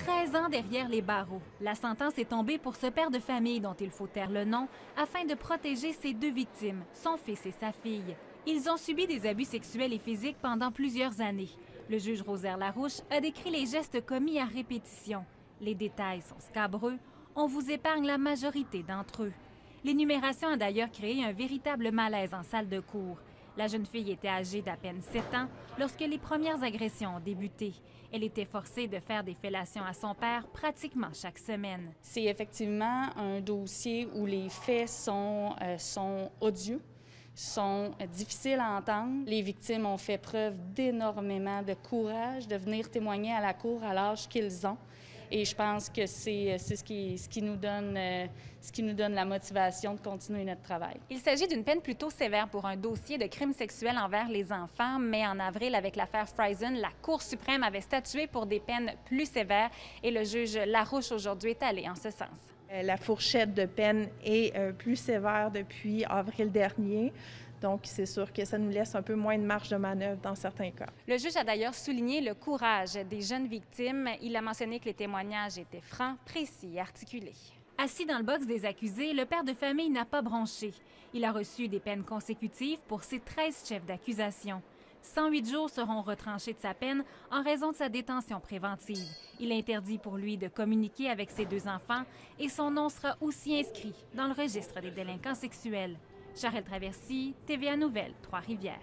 13 ans derrière les barreaux. La sentence est tombée pour ce père de famille dont il faut taire le nom afin de protéger ses deux victimes, son fils et sa fille. Ils ont subi des abus sexuels et physiques pendant plusieurs années. Le juge Rosaire Larouche a décrit les gestes commis à répétition. Les détails sont scabreux. On vous épargne la majorité d'entre eux. L'énumération a d'ailleurs créé un véritable malaise en salle de cours. La jeune fille était âgée d'à peine 7 ans lorsque les premières agressions ont débuté. Elle était forcée de faire des fellations à son père pratiquement chaque semaine. C'est effectivement un dossier où les faits sont odieux, sont difficiles à entendre. Les victimes ont fait preuve d'énormément de courage de venir témoigner à la cour à l'âge qu'ils ont. Et je pense que c'est ce qui nous donne la motivation de continuer notre travail. Il s'agit d'une peine plutôt sévère pour un dossier de crimes sexuels envers les enfants, mais en avril, avec l'affaire Friesen, la Cour suprême avait statué pour des peines plus sévères et le juge Larouche aujourd'hui est allé en ce sens. La fourchette de peine est plus sévère depuis avril dernier. Donc, c'est sûr que ça nous laisse un peu moins de marge de manœuvre dans certains cas. Le juge a d'ailleurs souligné le courage des jeunes victimes. Il a mentionné que les témoignages étaient francs, précis et articulés. Assis dans le box des accusés, le père de famille n'a pas bronché. Il a reçu des peines consécutives pour ses 13 chefs d'accusation. 108 jours seront retranchés de sa peine en raison de sa détention préventive. Il est interdit pour lui de communiquer avec ses deux enfants et son nom sera aussi inscrit dans le registre des délinquants sexuels. Charelle Traversy, TVA Nouvelles, Trois-Rivières.